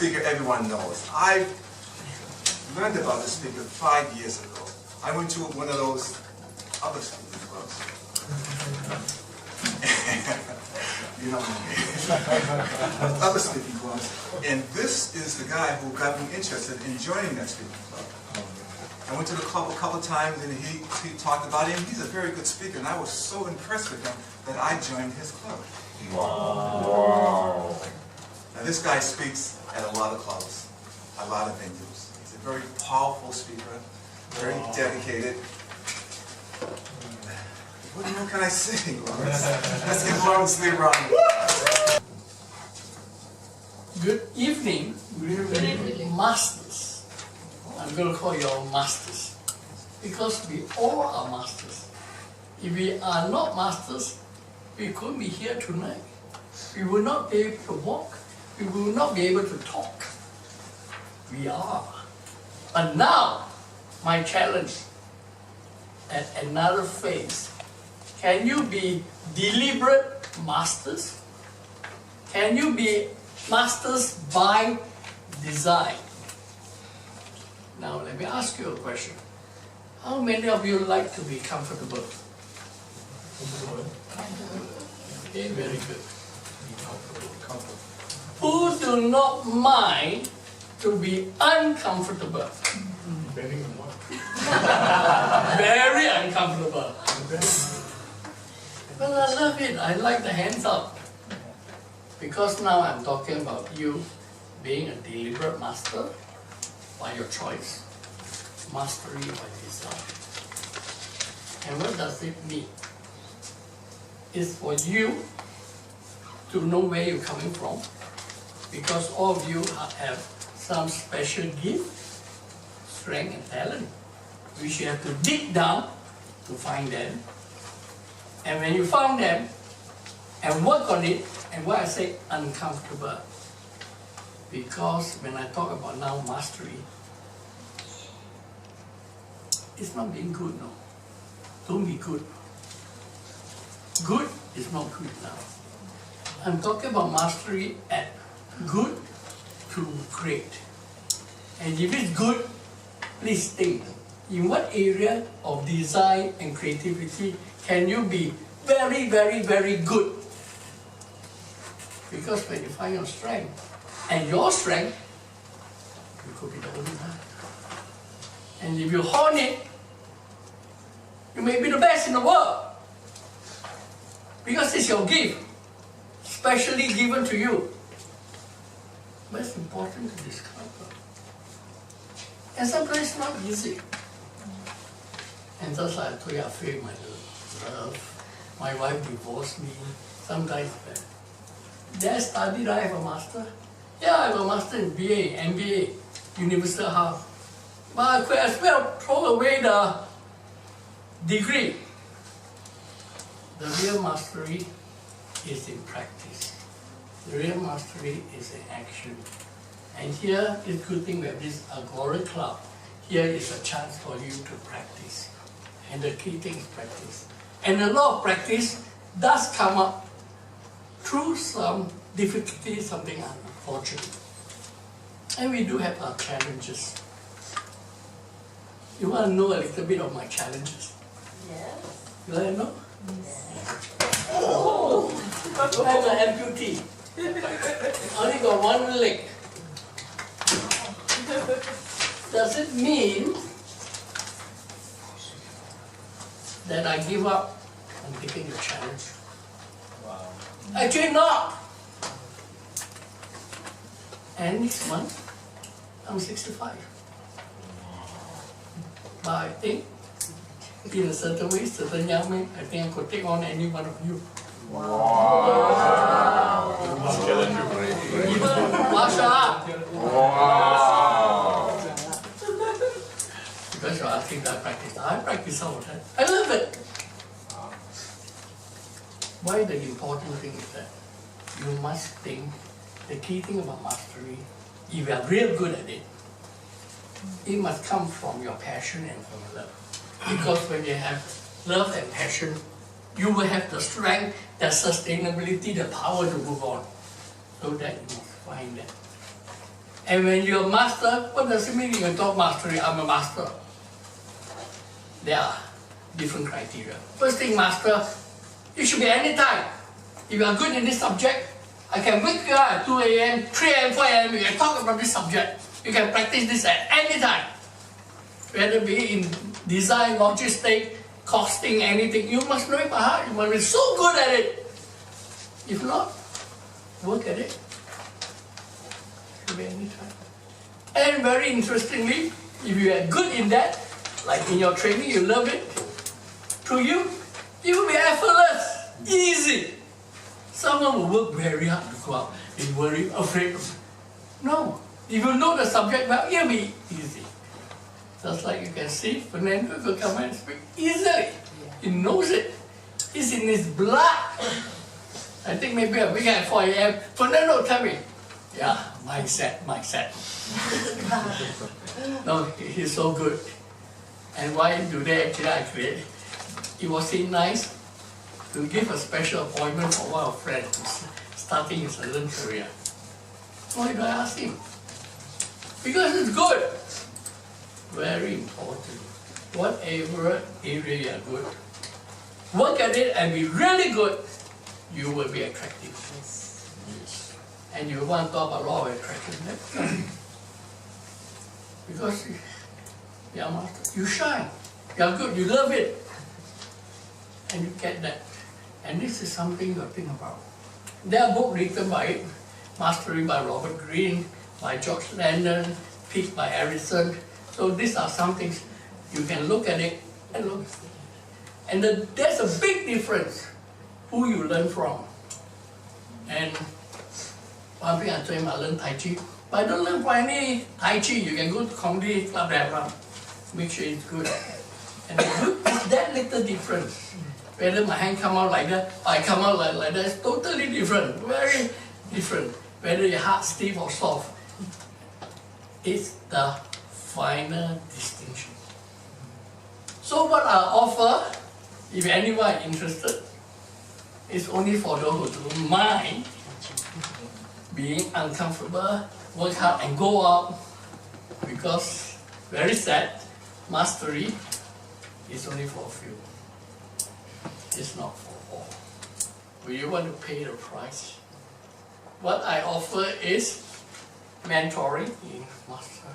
speaker everyone knows. I learned about this speaker 5 years ago. I went to one of those other speaking clubs. You know what I mean? Other speaking clubs. And this is the guy who got me interested in joining that speaking club. I went to the club a couple of times and he talked about it, and he's a very good speaker, and I was so impressed with him that I joined his club. Wow. Now this guy speaks at a lot of clubs, a lot of venues. He's a very powerful speaker, very dedicated. What more can I say, Lawrence? Let's give Lawrence Lee a round. Good evening, masters. I'm going to call you all masters because we all are masters. If we are not masters, we couldn't be here tonight. We will not be able to walk. We will not be able to talk. We are. But now, my challenge at another phase. Can you be deliberate masters? Can you be masters by design? Now let me ask you a question. How many of you like to be comfortable? Okay, very good. Who do not mind to be uncomfortable? Very uncomfortable. Well, I love it. I like the hands up. Because now I'm talking about you being a deliberate master by your choice, mastery by design. And what does it mean? It's for you to know where you're coming from, because all of you have some special gift, strength and talent, which you have to dig down to find them. And when you found them and work on it, and why I say uncomfortable, because when I talk about now mastery, it's not being good, no. Don't be good. Good is not good now. I'm talking about mastery at good to great. And if it's good, please think, in what area of design and creativity can you be very, very, very good? Because when you find your strength, and your strength, you could be the only one. And if you hone it, you may be the best in the world. Because it's your gift, specially given to you. But it's important to discover. And sometimes it's not easy. And just like I told you, I failed my love. My wife divorced me. Sometimes bad. Did I study? Did I have a master? Yeah, I have a master in BA, MBA, Universal Health. But I could as well throw away the degree. The real mastery is in practice. The real mastery is in action. And here is a good thing, we have this Agora Club. Here is a chance for you to practice. And the key thing is practice. And a lot of practice does come up through some difficulty, something unfortunate. And we do have our challenges. You want to know a little bit of my challenges? Yes. You want to know? Yes. Oh! I'm an amputee. Only got one leg. Does it mean that I give up on taking the challenge? Wow. Actually not. And next month, I'm 65. But I think, in a certain way, certain young men, I think I could take on any one of you. Wow. Even Masha. Wow. Because you're asking that I practice all the time. I love it. Why the important thing is that you must think, the key thing about mastery, if you are real good at it, it must come from your passion and from your love. Because when you have love and passion, you will have the strength, the sustainability, the power to move on. So that you must find that. And when you're a master, what does it mean you talk mastery? I'm a master. There are different criteria. First thing, master, you should be anytime. If you are good in this subject, I can wake you up at 2 a.m., 3 a.m., 4 a.m., you can talk about this subject. You can practice this at any time. Whether it be in design, logistics, costing, anything, you must know it by heart. You must be so good at it. If not, work at it. Should be any time. And very interestingly, if you are good in that, like in your training, you love it, to you, it will be effortless, easy. Someone will work very hard to go out, be worried, afraid. No, if you know the subject well, it will be easy. Just like you can see, Fernando will come and speak easily. He knows it. It's in his blood. I think maybe a week at 4 a.m., Fernando will tell me, yeah, mindset. No, he's so good. And why do they actually I create? It was so nice to give a special appointment for one of our friends who's starting his learning career. Why do I ask him? Because it's good. Very important. Whatever area you are good, work at it and be really good, you will be attractive. And you want to talk about law of attraction. Because you shine, you are good, you love it. And you get that. And this is something you think about. There are books written by it, Mastery by Robert Greene, by George Landon, Peak by Harrison. So these are some things you can look at it and look. And there's a big difference who you learn from. And one thing I told him, I learned Tai Chi. But I don't learn from any Tai Chi. You can go to comedy club and run. Make sure it's good. And it's that little difference. Whether my hand come out like that, or I come out like that, it's totally different. Very different. Whether your heart stiff or soft. It's the final distinction. So what I offer, if anyone is interested, is only for those who don't mind being uncomfortable, work hard and go out, because very sad, mastery is only for a few. It's not for all. Will you want to pay the price? What I offer is mentoring in master.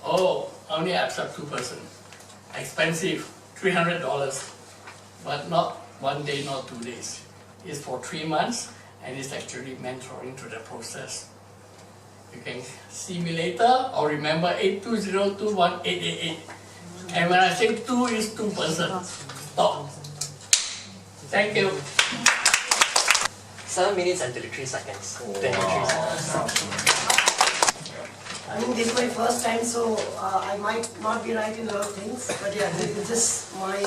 Oh, I only accept 2 persons. Expensive, $300, but not 1 day, not 2 days. It's for 3 months, and it's actually mentoring through the process. You can see me later, or remember 82021888. And when I say 2 is 2 persons, stop. Thank you. 7 minutes and 33 seconds. 23 seconds. I mean, this is my first time, so I might not be right in a lot of things, but yeah, this is just my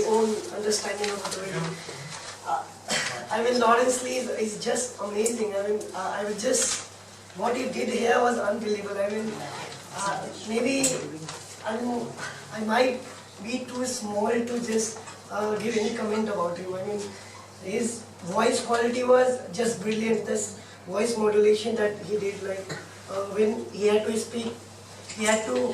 own understanding of the way. I mean, Lawrence Lee is just amazing. I mean, what he did here was unbelievable. I mean, maybe I might be too small to just give any comment about him. I mean, his voice quality was just brilliant. This voice modulation that he did, like when he had to speak, he had to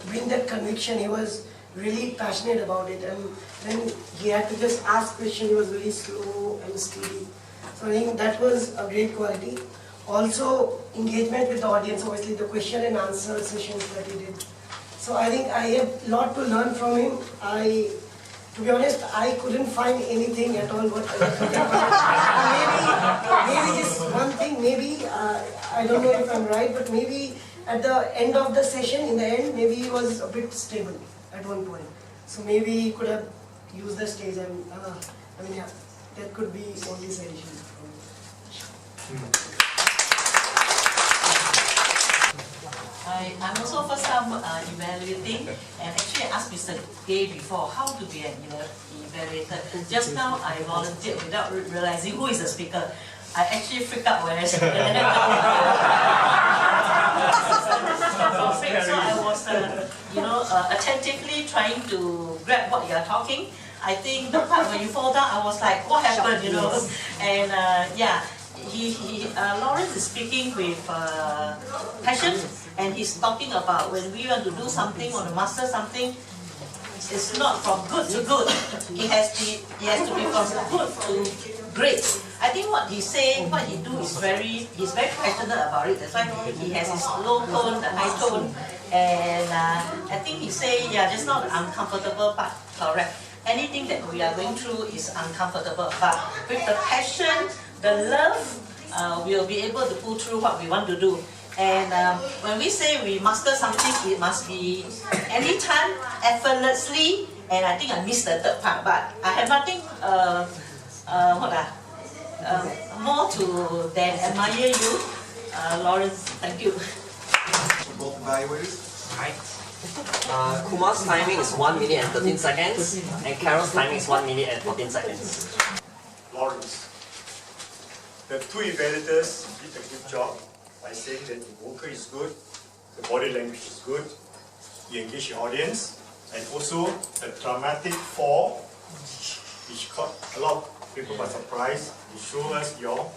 bring that conviction. He was really passionate about it, and when he had to just ask questions, he was very slow and steady. So I think that was a great quality. Also, engagement with the audience, obviously the question and answer sessions that he did. So I think I have a lot to learn from him. To be honest, I couldn't find anything at all what maybe just one thing, maybe, I don't know if I'm right, but maybe at the end of the session, in the end, maybe he was a bit stable at one point. So maybe he could have used the stage, and I mean, yeah, that could be only suggestion. I'm also first time evaluating, and actually I asked Mr. Gay before how to be an evaluator. Just now I volunteered without realizing who is the speaker. I actually freaked out when I saw that. So I was, attentively trying to grab what you are talking. I think the part when you fall down, I was like, what happened, And yeah. Lawrence is speaking with passion, and he's talking about when we want to do something or to master something, it's not from good to good. It has to be from good to great. I think what he say, what he do is he's very passionate about it. That's why he has his low tone, the high tone, and I think he say, yeah, just not the uncomfortable part, correct. Anything that we are going through is uncomfortable, but with the passion, the love, we'll be able to pull through what we want to do. And when we say we master something, it must be anytime, effortlessly, and I think I missed the third part, but I have nothing more to than admire you, Lawrence. Thank you. Both evaluators. Right. Kumar's timing is 1 minute and 13 seconds, and Carol's timing is 1 minute and 14 seconds. Lawrence, the two evaluators did a good job by saying that the vocal is good, the body language is good, you engage the audience, and also the dramatic fall, which caught a lot of people by surprise. You show us your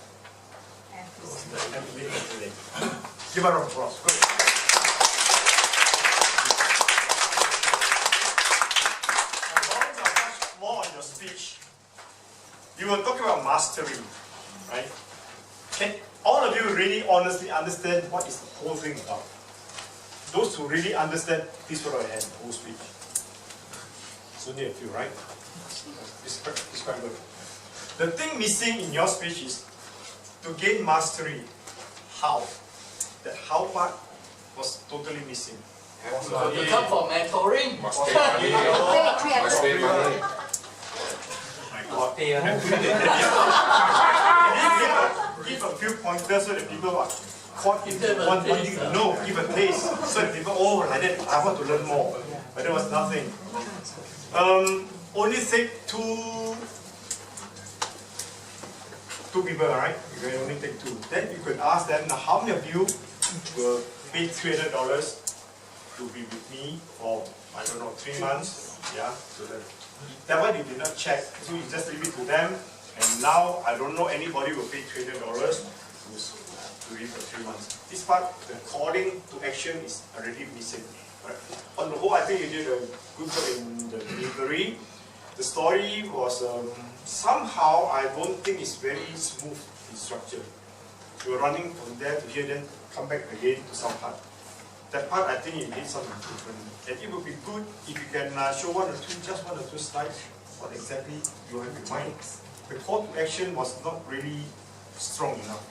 ability today. Give a round of applause. Good. More on your speech. You were talking about mastery, right? Can all of you really honestly understand what is the whole thing about? Those who really understand, please put up your hand, the whole speech. It's only a few, right? Describe it. The thing missing in your speech is to gain mastery. How? That how part was totally missing. You come for mentoring. Give a few pointers so that people are caught in wanting to know, give a taste, so that people, oh, like that, I want to learn more. But there was nothing. Only take two people, right? You can only take two. Then you could ask them, now, how many of you will pay $300 to be with me for, I don't know, 3 months? Yeah, so that one you did not check, so you just leave it to them. And now, I don't know anybody will pay $300 to read for 3 months. This part, the calling to action is already missing. Right? On the whole, I think you did a good job in the delivery. The story was somehow, I don't think it's very smooth in structure. You were running from there to here, then come back again to some part. That part, I think it needs some improvement. And it would be good if you can show just one or two slides, what exactly you have in mind. The call to action was not really strong enough,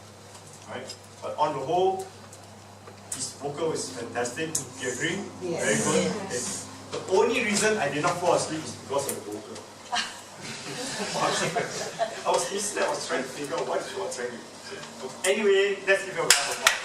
right? But on the whole, his vocal is fantastic. You agree? Yes. Very good. Yes. Okay. The only reason I did not fall asleep is because of the vocal. I was trying to figure out what she was trying to do. Anyway, let's give you a round of applause.